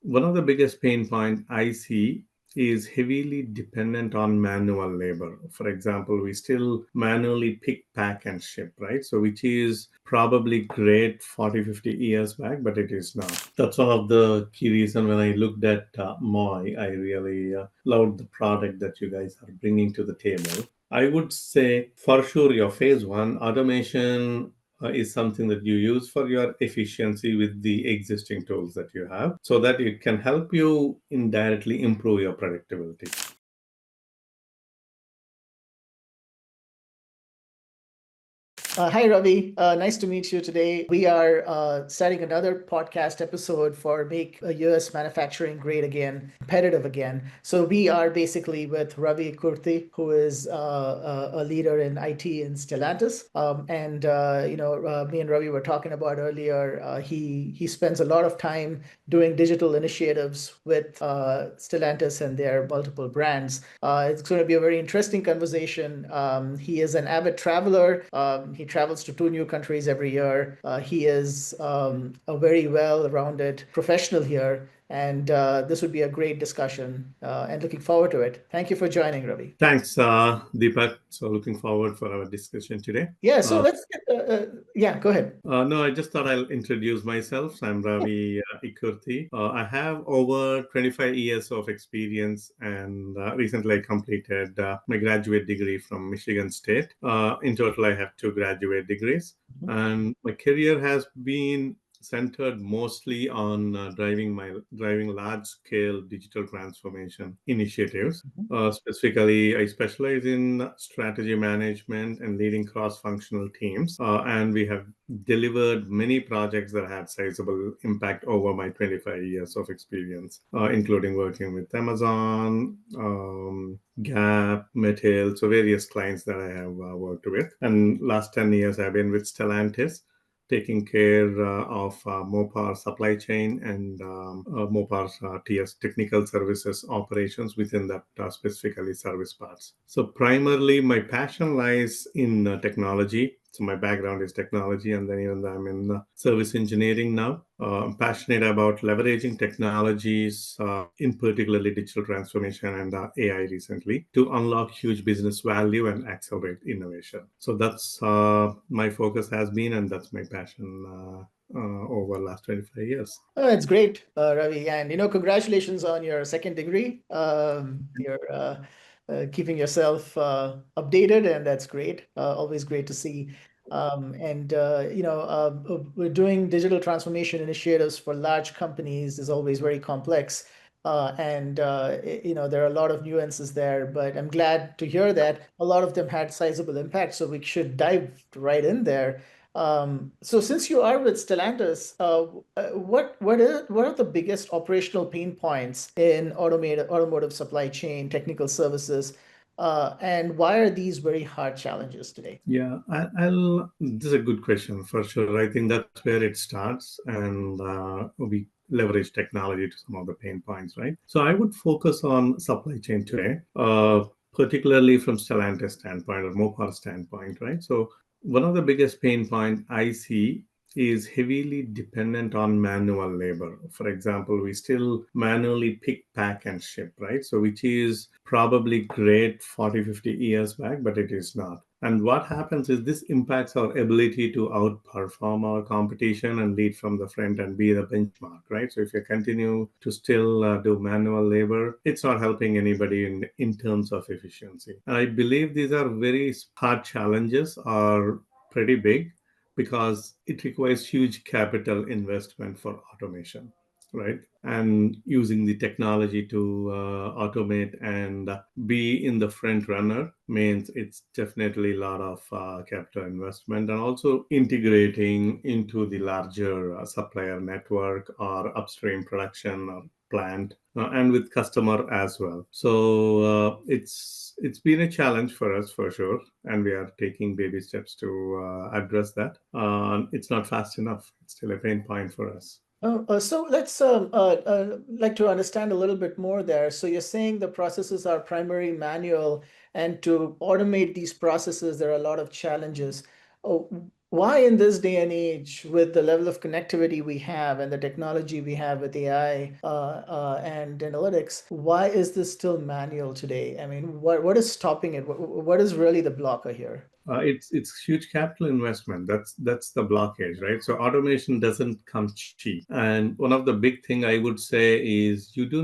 one of the biggest pain points I see is heavily dependent on manual labor. For example, we still manually pick, pack, and ship, right? So, which is probably great 40, 50 years back, but it is not. That's one of the key reasons when I looked at Moii, I really loved the product that you guys are bringing to the table. I would say for sure your phase one automation is something that you use for your efficiency with the existing tools that you have so that it can help you indirectly improve your productivity. Hi, Ravi. Nice to meet you today. We are starting another podcast episode for Make US Manufacturing Great Again, Competitive Again. So, we are basically with Ravi Ikkurthy, who is a leader in IT in Stellantis. Me and Ravi were talking about earlier, he spends a lot of time doing digital initiatives with Stellantis and their multiple brands. It's going to be a very interesting conversation. He is an avid traveler. He travels to two new countries every year. He is a very well-rounded professional here, and this would be a great discussion. And looking forward to it. Thank you for joining, Ravi. Thanks, Deepak. So, looking forward for our discussion today. Yeah. So Uh, let's get. Yeah. Go ahead. no, I just thought I'll introduce myself. I'm Ravi Ikkurthy. I have over 25 years of experience, and recently I completed my graduate degree from Michigan State. In total, I have two graduate degrees, Mhm. and my career has been centered mostly on driving large scale digital transformation initiatives. Mhm. Specifically, I specialize in strategy management and leading cross functional teams. And we have delivered many projects that had sizable impact over my 25 years of experience, including working with Amazon, Gap, Mattel, so various clients that I have worked with. And last 10 years, I've been with Stellantis, taking care of Mopar supply chain and Mopar's TS technical services operations within that specifically service parts. So primarily my passion lies in technology. So my background is technology, and then even though I'm in service engineering now, I'm passionate about leveraging technologies, in particularly digital transformation and AI recently, to unlock huge business value and accelerate innovation. So that's my focus has been, and that's my passion over the last 25 years. Oh, it's great, Ravi, and congratulations on your second degree. You're keeping yourself updated, and that's great. Always great to see. We're doing digital transformation initiatives for large companies is always very complex. There are a lot of nuances there, but I'm glad to hear that a lot of them had sizable impact. So we should dive right in there. So since you are with Stellantis, what are the biggest operational pain points in automotive supply chain technical services, and why are these very hard challenges today? Yeah, I'll. This is a good question for sure. I think that's where it starts, and we leverage technology to some of the pain points, right? So I would focus on supply chain today, particularly from Stellantis standpoint or Mopar standpoint, right? So one of the biggest pain point I see is heavily dependent on manual labor. For example, we still manually pick, pack, and ship, right? So which is probably great 40, 50 years back, but it is not. And what happens is this impacts our ability to outperform our competition and lead from the front and be the benchmark, right? So if you continue to still do manual labor, it's not helping anybody in terms of efficiency. And I believe these are very hard challenges, are pretty big because it requires huge capital investment for automation, right? And using the technology to automate and be in the front runner means it's definitely a lot of capital investment, and also integrating into the larger supplier network or upstream production or plant, and with customer as well. So it's been a challenge for us for sure, and we are taking baby steps to address that. It's not fast enough. It's still a pain point for us. So let's like to understand a little bit more there. So you're saying the processes are primary manual, and to automate these processes, there are a lot of challenges. Oh, why in this day and age, with the level of connectivity we have and the technology we have with AI and analytics, why is this still manual today? I mean, what is stopping it? What is really the blocker here? It's huge capital investment. That's the blockage, right? So automation doesn't come cheap. And one of the big thing I would say is you do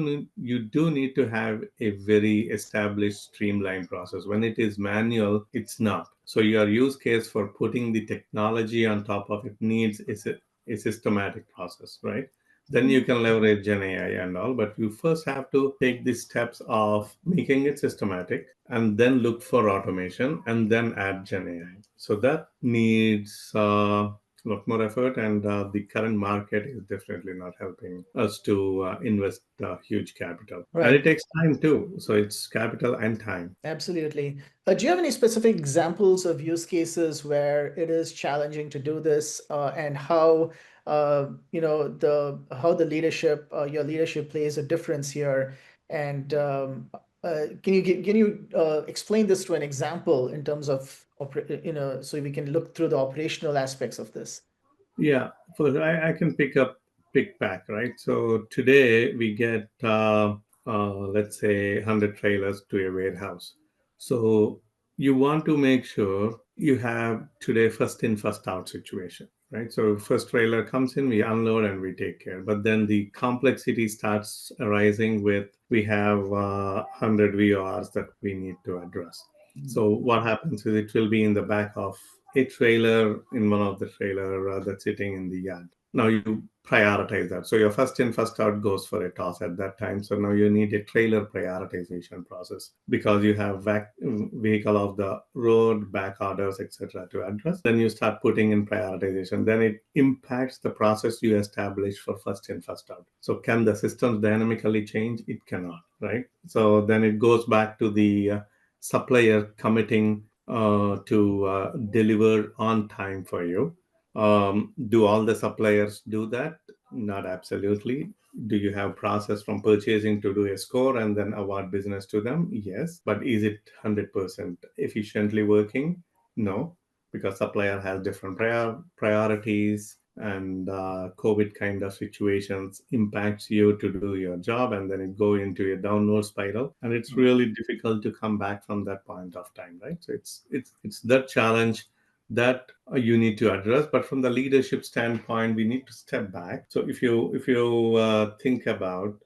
need to have a very established streamlined process. When it is manual, it's not. So your use case for putting the technology on top of it needs a systematic process, right? Then you can leverage Gen AI and all, but you first have to take the steps of making it systematic and then look for automation and then add Gen AI. So that needs a lot more effort, and the current market is definitely not helping us to invest huge capital. And Right. it takes time too. So it's capital and time. Absolutely. Do you have any specific examples of use cases where it is challenging to do this, and how how the leadership, your leadership plays a difference here? And can you explain this to an example in terms of so we can look through the operational aspects of this? Yeah, I can pick back, right? So today we get let's say 100 trailers to a warehouse. So you want to make sure you have today first in first out situation, right? So first trailer comes in, we unload and we take care. But then the complexity starts arising with we have 100 VORs that we need to address. So what happens is it will be in the back of a trailer in one of the trailer that's sitting in the yard. Now you prioritize that. So your first in, first out goes for a toss at that time. So now you need a trailer prioritization process because you have vehicle of the road, back orders, etc. to address. Then you start putting in prioritization. Then it impacts the process you establish for first in, first out. So can the systems dynamically change? It cannot, right? So then it goes back to the supplier committing to deliver on time for you. Do all the suppliers do that? Not absolutely. Do you have process from purchasing to do a score and then award business to them? Yes. But is it 100% efficiently working? No, because supplier has different priorities, and COVID kind of situations impacts you to do your job, and then it go into a downward spiral, and it's really difficult to come back from that point of time, right? So it's that challenge that you need to address. But from the leadership standpoint, we need to step back. So if you think about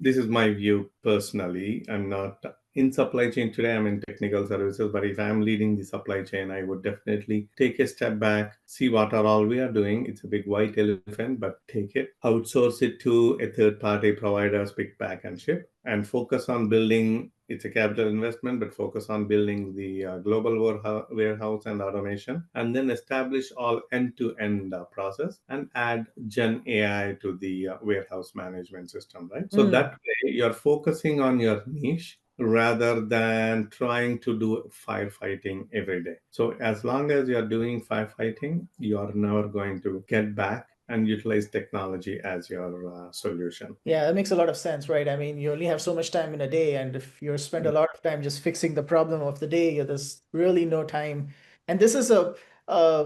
this is my view personally. I'm not in supply chain today. I'm in technical services, but if I'm leading the supply chain, I would definitely take a step back, see what are all we are doing. It's a big white elephant, but take it, outsource it to a third party provider, pick, pack, and ship, and focus on building. It's a capital investment, but focus on building the global warehouse and automation, and then establish all end-to-end process and add Gen AI to the warehouse management system, right? So that way you're focusing on your niche rather than trying to do firefighting every day. So as long as you're doing firefighting, you are never going to get back and utilize technology as your solution. Yeah, that makes a lot of sense, right? I mean, you only have so much time in a day, and if you spend a lot of time just fixing the problem of the day, there's really no time. And this is a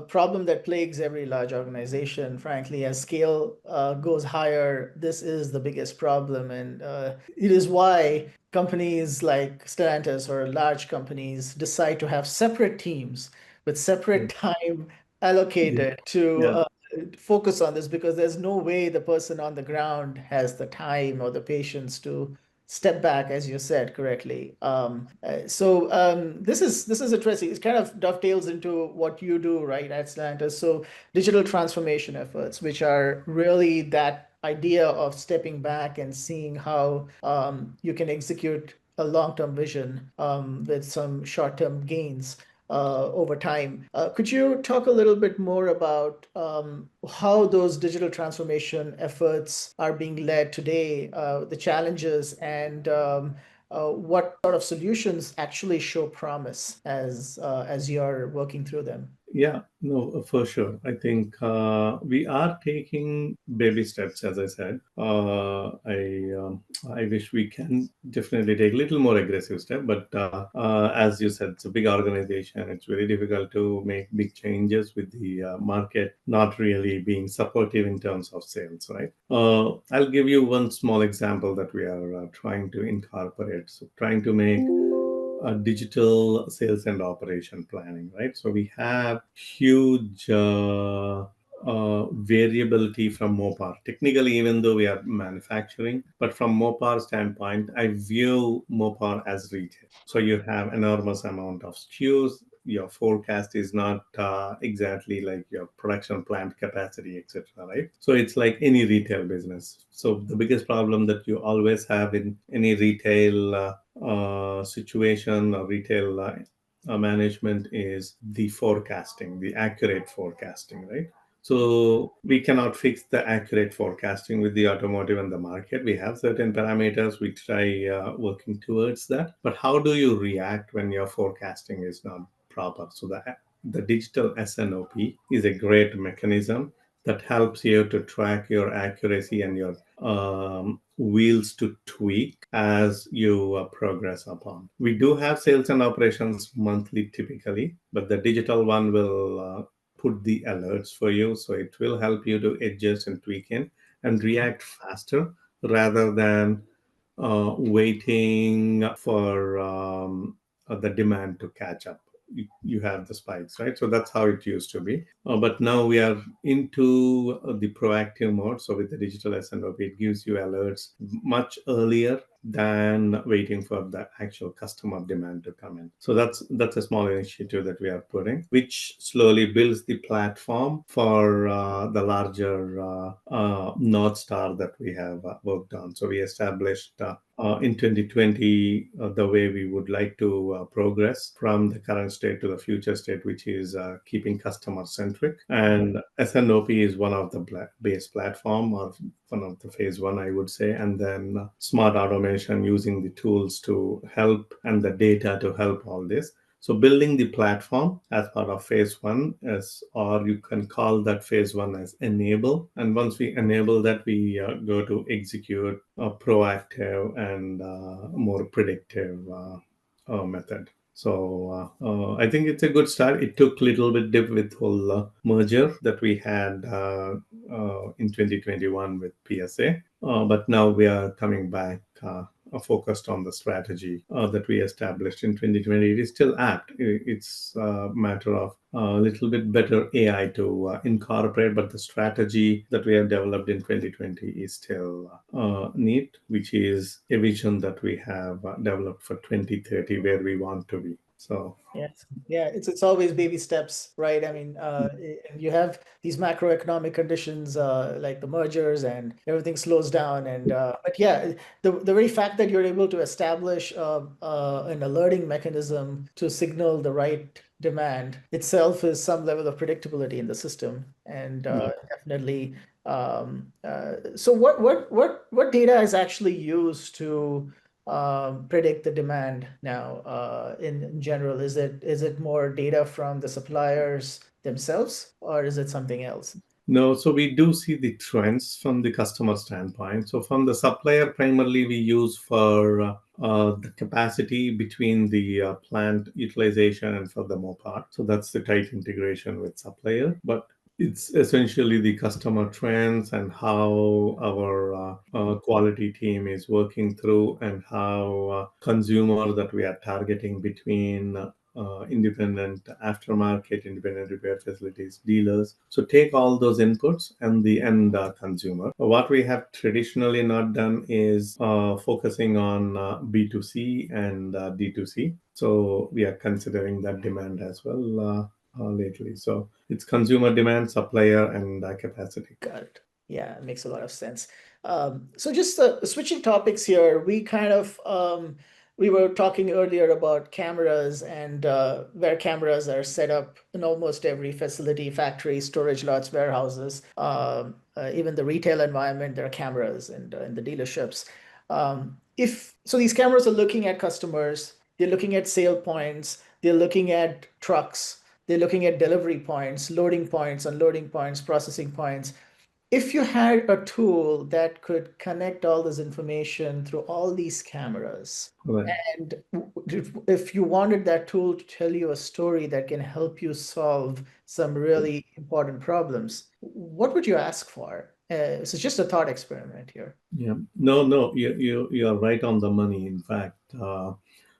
problem that plagues every large organization, frankly. As scale goes higher, this is the biggest problem. And it is why companies like Stellantis or large companies decide to have separate teams with separate time Yeah. allocated to Yeah. focus on this, because there's no way the person on the ground has the time or the patience to step back, as you said correctly. This is interesting. It kind of dovetails into what you do, right, at Stellantis. So digital transformation efforts, which are really that idea of stepping back and seeing how you can execute a long-term vision with some short-term gains over time. Could you talk a little bit more about how those digital transformation efforts are being led today, the challenges, and what sort of solutions actually show promise as you're working through them? Yeah, no, for sure. I think we are taking baby steps, as I said. I wish we can definitely take a little more aggressive step, but as you said, it's a big organization. It's very difficult to make big changes with the market not really being supportive in terms of sales, right? I'll give you one small example that we are trying to incorporate. So trying to make digital sales and operation planning, right? So we have huge variability from Mopar. Technically, even though we are manufacturing, but from Mopar standpoint, I view Mopar as retail. So you have enormous amount of SKUs. Your forecast is not exactly like your production plant capacity, etc. Right? So it's like any retail business. So the biggest problem that you always have in any retail situation or retail management is the forecasting, the accurate forecasting, right? So we cannot fix the accurate forecasting with the automotive and the market. We have certain parameters. We try working towards that. But how do you react when your forecasting is not proper? So the digital SNOP is a great mechanism that helps you to track your accuracy and your wheels to tweak as you progress upon. We do have sales and operations monthly typically, but the digital one will put the alerts for you. So it will help you to adjust and tweak in and react faster rather than waiting for the demand to catch up. You have the spikes, right? So that's how it used to be. But now we are into the proactive mode. So with the digital SNOP, it gives you alerts much earlier than waiting for the actual customer demand to come in. So that's a small initiative that we are putting, which slowly builds the platform for the larger North Star that we have worked on. So we established in 2020 the way we would like to progress from the current state to the future state, which is keeping customer centric. And SNOP is one of the base platform or one of the phase one, I would say. And then smart automation using the tools to help and the data to help all this. So building the platform as part of phase one is, or you can call that phase one as enable. And once we enable that, we go to execute a proactive and more predictive method. So I think it's a good start. It took a little bit dip with whole merger that we had in 2021 with PSA, but now we are coming back focused on the strategy that we established in 2020. It is still apt. It's a matter of a little bit better AI to incorporate, but the strategy that we have developed in 2020 is still neat, which is a vision that we have developed for 2030 where we want to be. So yes, yeah, it's always baby steps, right? I mean, you have these macroeconomic conditions like the mergers and everything slows down, and but yeah, the very fact that you're able to establish an alerting mechanism to signal the right demand itself is some level of predictability in the system, and definitely. So what data is actually used to predict the demand now in general? Is it more data from the suppliers themselves, or is it something else? no, so we do see the trends from the customer standpoint. So from the supplier, primarily we use for the capacity between the plant utilization and for the Mopar. So that's the tight integration with supplier. But it's essentially the customer trends and how our quality team is working through and how consumer that we are targeting between independent aftermarket, independent repair facilities, dealers. So take all those inputs and the end consumer. What we have traditionally not done is focusing on B2C and D2C. So we are considering that demand as well lately. So it's consumer demand, supplier, and capacity. Got it. Yeah, it makes a lot of sense. So just switching topics here, we were talking earlier about cameras and where cameras are set up in almost every facility, factory, storage lots, warehouses, even the retail environment, there are cameras and in the dealerships. If so, these cameras are looking at customers, they're looking at sale points, they're looking at trucks, they're looking at delivery points, loading points, unloading points, processing points. if you had a tool that could connect all this information through all these cameras, Right. and if you wanted that tool to tell you a story that can help you solve some really important problems, what would you ask for? So just a thought experiment here. Yeah. No, no, you are right on the money. In fact,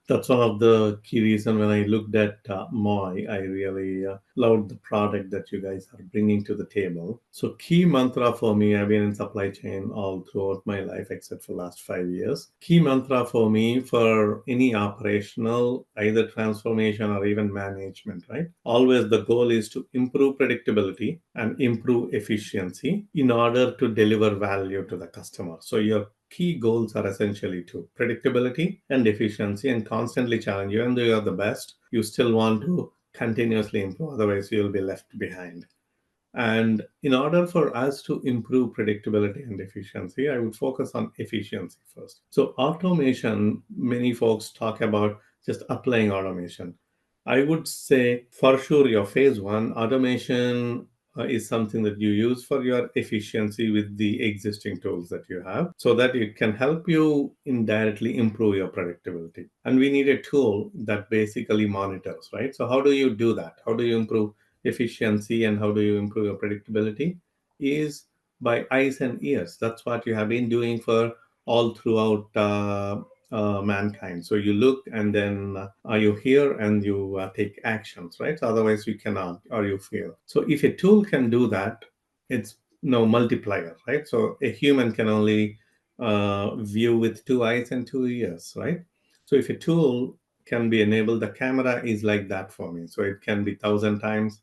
that's one of the key reason when I looked at Moii, I really loved the product that you guys are bringing to the table. So key mantra for me, I've been in supply chain all throughout my life except for last 5 years. Key mantra for me for any operational, either transformation or even management, right? Always the goal is to improve predictability and improve efficiency in order to deliver value to the customer. So your key goals are essentially two: predictability and efficiency, and constantly challenge you. And you are the best, you still want to continuously improve, otherwise, you'll be left behind. And in order for us to improve predictability and efficiency, I would focus on efficiency first. So, automation, many folks talk about just applying automation. I would say for sure your phase one automation is something that you use for your efficiency with the existing tools that you have so that it can help you indirectly improve your predictability. And we need a tool that basically monitors, right? So, how do you do that? How do you improve efficiency and how do you improve your predictability? Is by eyes and ears. That's what you have been doing for all throughout mankind. So you look and then you hear and you take actions, right? So otherwise you cannot or you fail. So if a tool can do that, it's no multiplier, right? So a human can only view with two eyes and two ears, right? So if a tool can be enabled, the camera is like that for me. So it can be 1,000 times.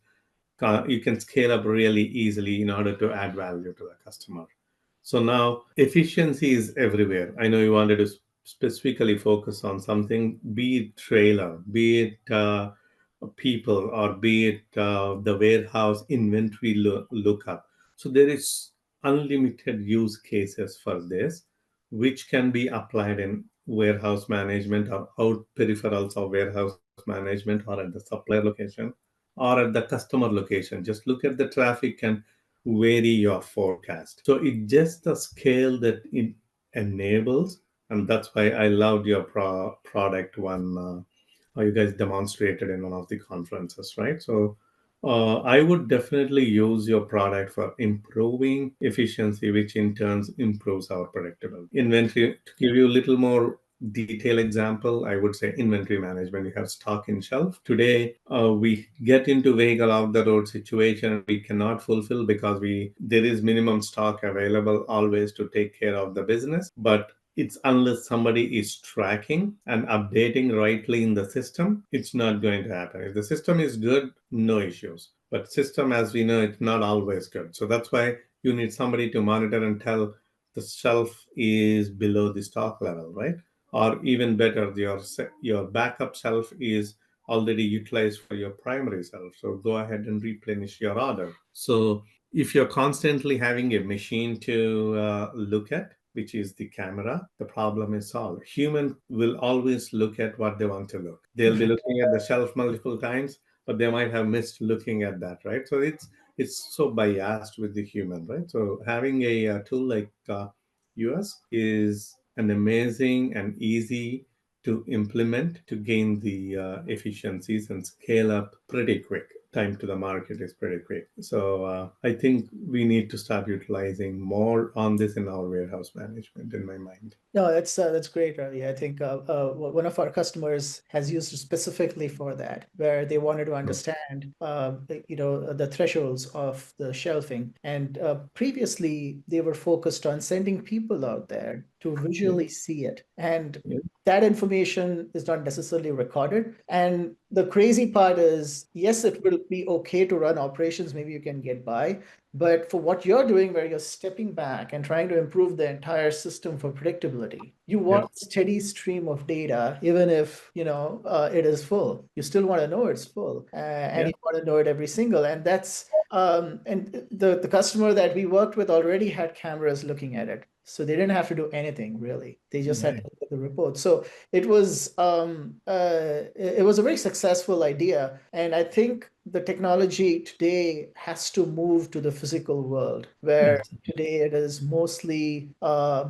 You can scale up really easily in order to add value to the customer. So now efficiency is everywhere. I know you wanted to specifically focus on something, be it trailer, be it people, or be it the warehouse inventory lookup. So there is unlimited use cases for this, which can be applied in warehouse management or out peripherals of warehouse management or at the supplier location or at the customer location. Just look at the traffic and vary your forecast. So it's just the scale that it enables, and that's why I loved your product one. You guys demonstrated in one of the conferences, right? So I would definitely use your product for improving efficiency, which in turn improves our predictability. Inventory, to give you a little more detail example, I would say inventory management. You have stock in shelf. Today, we get into vehicle off the road situation we cannot fulfill because there is minimum stock available always to take care of the business. But it's unless somebody is tracking and updating rightly in the system, it's not going to happen. If the system is good, no issues. But system, as we know, it's not always good. So that's why you need somebody to monitor and tell the shelf is below the stock level, right? Or even better, your backup shelf is already utilized for your primary shelf. So go ahead and replenish your order. So if you're constantly having a machine to look at, which is the camera, the problem is solved. Human will always look at what they want to look. They'll be looking at the shelf multiple times, but they might have missed looking at that, right? So it's so biased with the human, right? So having a tool like US is an amazing and easy to implement to gain the efficiencies and scale up pretty quick. Time to the market is pretty quick. So I think we need to start utilizing more on this in our warehouse management, in my mind. No, that's great, Ravi. I think one of our customers has used it specifically for that, where they wanted to understand, the thresholds of the shelving. And previously, they were focused on sending people out there to Yeah, visually see it. And yeah, that information is not necessarily recorded. And the crazy part is, yes, it will be okay to run operations. Maybe you can get by. But for what you're doing, where you're stepping back and trying to improve the entire system for predictability, you yeah, want a steady stream of data, even if it is full. You still want to know it's full, and yeah. you want to know it every single. And that's and the customer that we worked with already had cameras looking at it, so they didn't have to do anything really. They just had to Right. look at the report. So it was a very successful idea, and I think the technology today has to move to the physical world, where today it is mostly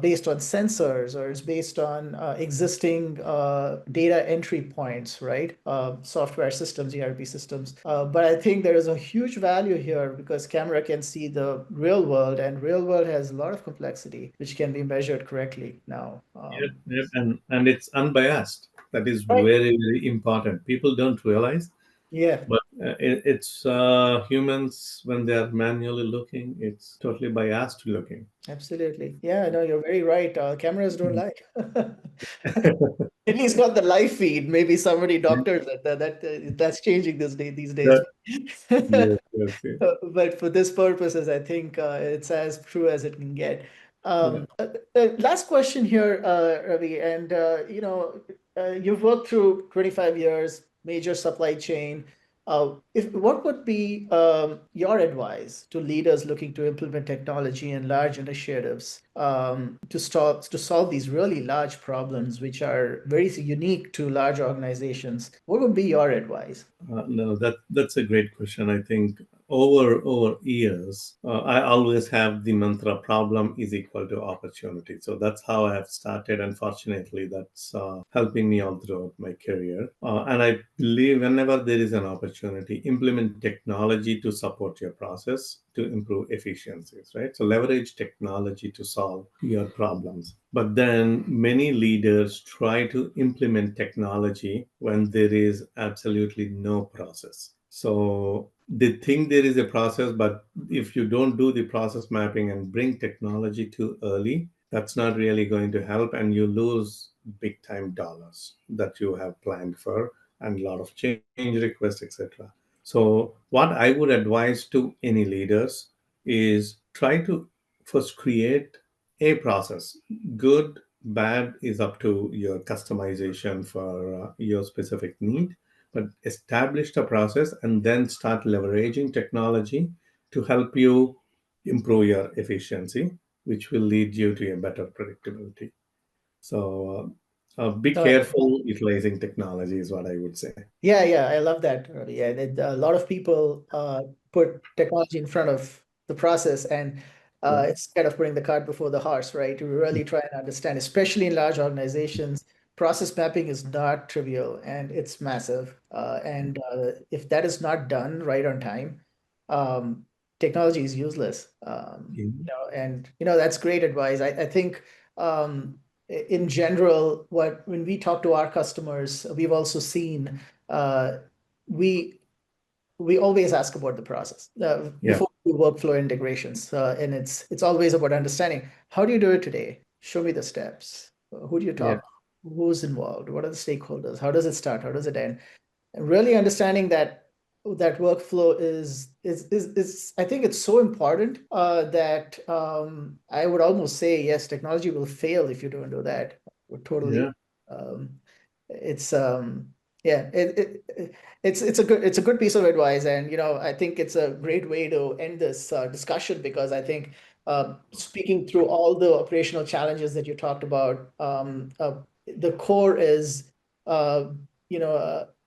based on sensors, or it's based on existing data entry points, right? Software systems, ERP systems. But I think there is a huge value here because camera can see the real world, and real world has a lot of complexity, which can be measured correctly now. Yep. And it's unbiased. That is Right. very, very important. People don't realize, Yeah, but it's humans when they are manually looking, it's totally biased looking. absolutely. Yeah, no, you're very right. Cameras don't lie. At least not the live feed. Maybe somebody doctors it. That's changing these days. That, yes, yes, yes. But for this purposes, I think it's as true as it can get. Yeah. Last question here, Ravi, and you've worked through 25 years, major supply chain. If what would be your advice to leaders looking to implement technology and large initiatives to solve these really large problems, which are very unique to large organizations? What would be your advice? No, that's a great question. I think over years, I always have the mantra: problem is equal to opportunity. So that's how I have started, and fortunately, that's helping me all throughout my career. And I believe whenever there is an opportunity, implement technology to support your process to improve efficiencies. Right. So leverage technology to solve your problems. But then many leaders try to implement technology when there is absolutely no process. So they think there is a process, but if you don't do the process mapping and bring technology too early, that's not really going to help, and you lose big time dollars that you have planned for and a lot of change requests, etc. So, what I would advise to any leaders is try to first create a process. Good, bad is up to your customization for your specific need, but establish the process and then start leveraging technology to help you improve your efficiency, which will lead you to a better predictability. So, be careful utilizing technology, is what I would say. Yeah, yeah, I love that. Yeah, a lot of people put technology in front of the process, and Yeah. it's kind of putting the cart before the horse, right? To really try and understand, especially in large organizations, process mapping is not trivial and it's massive. And if that is not done right on time, um, technology is useless. Mhm. And that's great advice. I think in general, when we talk to our customers, we've also seen uh, we we always ask about the process Yeah. before we do workflow integrations, and it's always about understanding how do you do it today? Show me the steps. Who do you Yeah. talk? Who's involved? What are the stakeholders? How does it start? How does it end? And really understanding that workflow is I think it's so important that I would almost say yes, technology will fail if you don't do that. Would totally Yeah. um, it's yeah it's a good piece of advice, and I think it's a great way to end this discussion, because I think speaking through all the operational challenges that you talked about, the core is uh,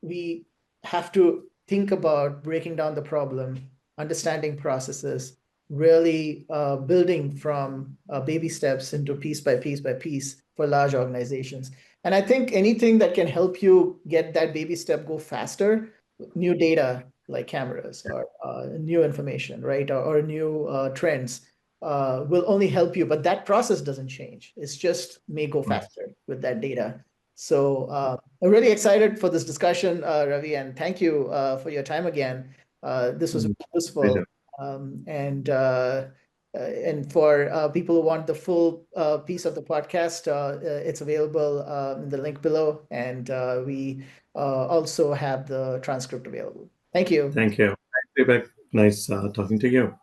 we have to think about breaking down the problem, understanding processes, really building from baby steps into piece by piece by piece for large organizations. And I think anything that can help you get that baby step go faster, new data like cameras, or new information, right? Or new trends will only help you, but that process doesn't change. It's just may go faster with that data. So I'm really excited for this discussion, Ravi, and thank you for your time again. This was Mm. useful. Pleasure. And for people who want the full piece of the podcast, it's available in the link below. And we also have the transcript available. Thank you. Thank you. Thank you, Vivek. Nice talking to you.